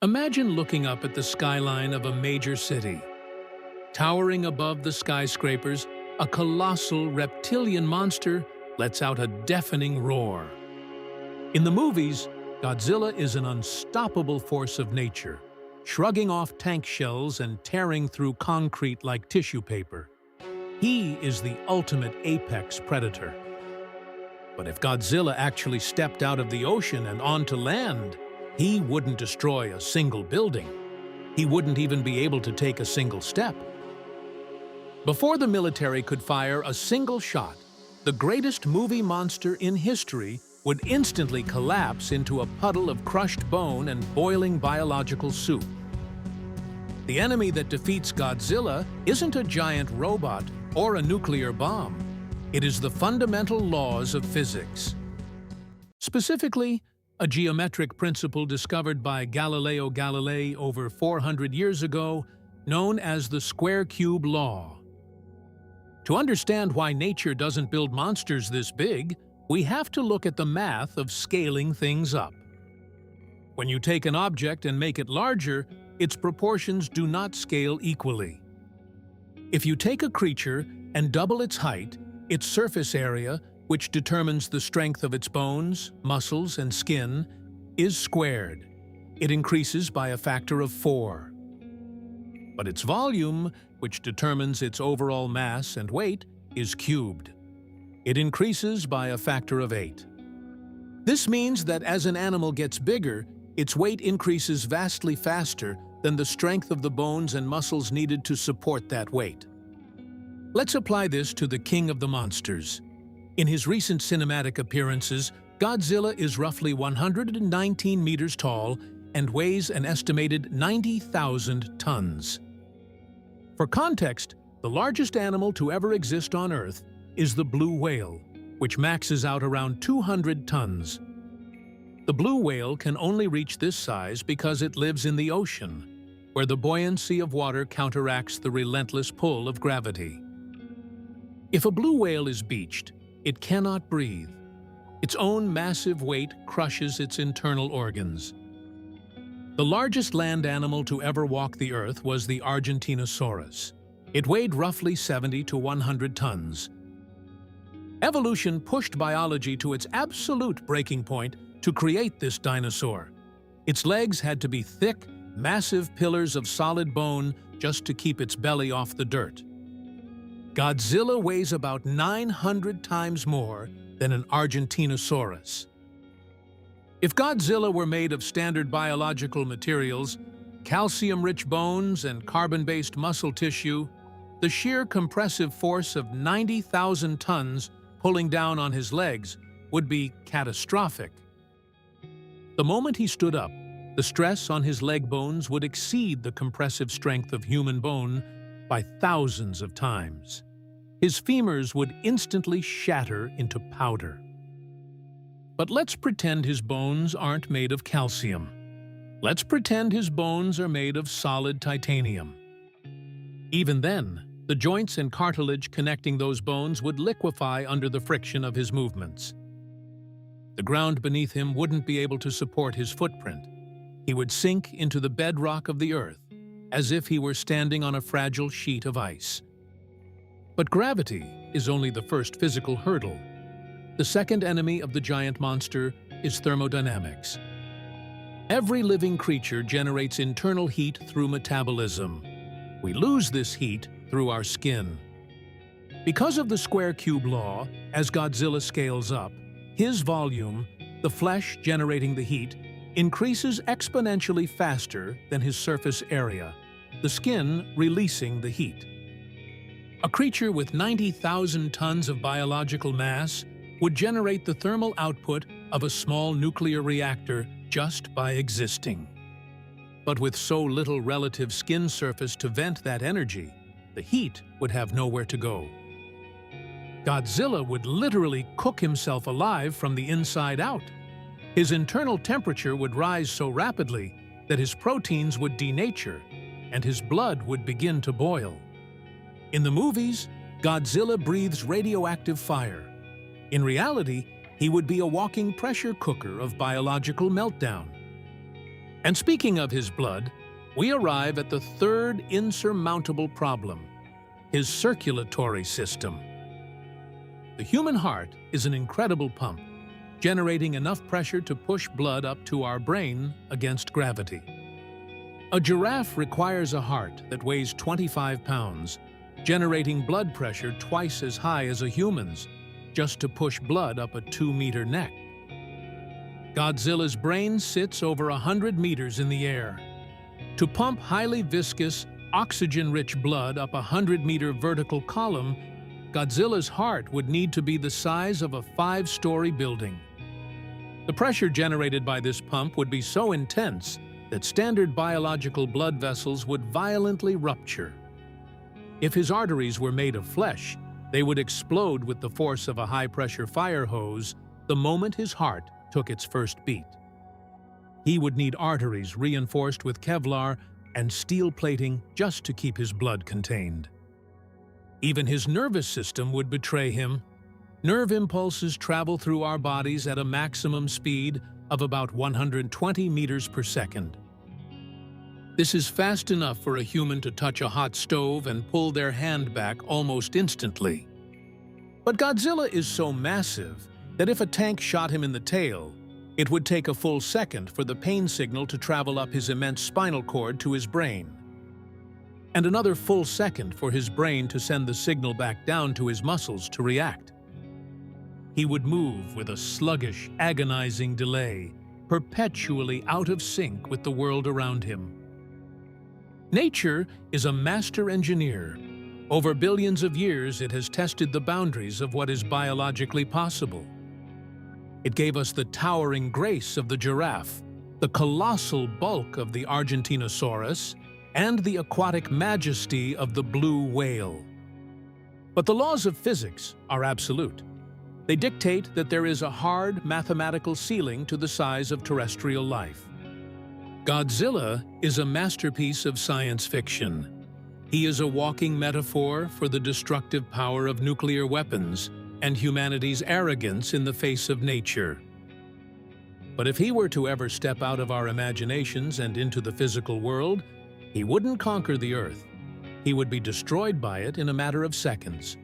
Imagine looking up at the skyline of a major city. Towering above the skyscrapers, a colossal reptilian monster lets out a deafening roar. In the movies, Godzilla is an unstoppable force of nature, shrugging off tank shells and tearing through concrete like tissue paper. He is the ultimate apex predator. But if Godzilla actually stepped out of the ocean and onto land, he wouldn't destroy a single building. He wouldn't even be able to take a single step. Before the military could fire a single shot, the greatest movie monster in history would instantly collapse into a puddle of crushed bone and boiling biological soup. The enemy that defeats Godzilla isn't a giant robot or a nuclear bomb. It is the fundamental laws of physics. Specifically, a geometric principle discovered by Galileo Galilei over 400 years ago, known as the square-cube law. To understand why nature doesn't build monsters this big, we have to look at the math of scaling things up. When you take an object and make it larger, its proportions do not scale equally. If you take a creature and double its height, its surface area, which determines the strength of its bones, muscles, and skin, is squared. It increases by a factor of 4. But its volume, which determines its overall mass and weight, is cubed. It increases by a factor of 8. This means that as an animal gets bigger, its weight increases vastly faster than the strength of the bones and muscles needed to support that weight. Let's apply this to the king of the monsters. In his recent cinematic appearances, Godzilla is roughly 119 meters tall and weighs an estimated 90,000 tons. For context, the largest animal to ever exist on Earth is the blue whale, which maxes out around 200 tons. The blue whale can only reach this size because it lives in the ocean, where the buoyancy of water counteracts the relentless pull of gravity. If a blue whale is beached, it cannot breathe. Its own massive weight crushes its internal organs. The largest land animal to ever walk the Earth was the Argentinosaurus. It weighed roughly 70 to 100 tons. Evolution pushed biology to its absolute breaking point to create this dinosaur. Its legs had to be thick, massive pillars of solid bone just to keep its belly off the dirt. Godzilla weighs about 900 times more than an Argentinosaurus. If Godzilla were made of standard biological materials, calcium-rich bones and carbon-based muscle tissue, the sheer compressive force of 90,000 tons pulling down on his legs would be catastrophic. The moment he stood up, the stress on his leg bones would exceed the compressive strength of human bone by thousands of times. His femurs would instantly shatter into powder. But let's pretend his bones aren't made of calcium. Let's pretend his bones are made of solid titanium. Even then, the joints and cartilage connecting those bones would liquefy under the friction of his movements. The ground beneath him wouldn't be able to support his footprint. He would sink into the bedrock of the earth, as if he were standing on a fragile sheet of ice. But gravity is only the first physical hurdle. The second enemy of the giant monster is thermodynamics. Every living creature generates internal heat through metabolism. We lose this heat through our skin. Because of the square-cube law, as Godzilla scales up, his volume, the flesh generating the heat, increases exponentially faster than his surface area, the skin releasing the heat. A creature with 90,000 tons of biological mass would generate the thermal output of a small nuclear reactor just by existing. But with so little relative skin surface to vent that energy, the heat would have nowhere to go. Godzilla would literally cook himself alive from the inside out. His internal temperature would rise so rapidly that his proteins would denature and his blood would begin to boil. In the movies, Godzilla breathes radioactive fire. In reality, he would be a walking pressure cooker of biological meltdown. And speaking of his blood, we arrive at the third insurmountable problem, his circulatory system. The human heart is an incredible pump, generating enough pressure to push blood up to our brain against gravity. A giraffe requires a heart that weighs 25 pounds, generating blood pressure twice as high as a human's, just to push blood up a 2-meter neck. Godzilla's brain sits over 100 meters in the air. To pump highly viscous, oxygen-rich blood up a 100-meter vertical column, Godzilla's heart would need to be the size of a 5-story building. The pressure generated by this pump would be so intense that standard biological blood vessels would violently rupture. If his arteries were made of flesh, they would explode with the force of a high-pressure fire hose the moment his heart took its first beat. He would need arteries reinforced with Kevlar and steel plating just to keep his blood contained. Even his nervous system would betray him. Nerve impulses travel through our bodies at a maximum speed of about 120 meters per second. This is fast enough for a human to touch a hot stove and pull their hand back almost instantly. But Godzilla is so massive that if a tank shot him in the tail, it would take a full second for the pain signal to travel up his immense spinal cord to his brain, and another full second for his brain to send the signal back down to his muscles to react. He would move with a sluggish, agonizing delay, perpetually out of sync with the world around him. Nature is a master engineer. Over billions of years, it has tested the boundaries of what is biologically possible. It gave us the towering grace of the giraffe, the colossal bulk of the Argentinosaurus, and the aquatic majesty of the blue whale. But the laws of physics are absolute. They dictate that there is a hard mathematical ceiling to the size of terrestrial life. Godzilla is a masterpiece of science fiction. He is a walking metaphor for the destructive power of nuclear weapons and humanity's arrogance in the face of nature. But if he were to ever step out of our imaginations and into the physical world, he wouldn't conquer the Earth. He would be destroyed by it in a matter of seconds.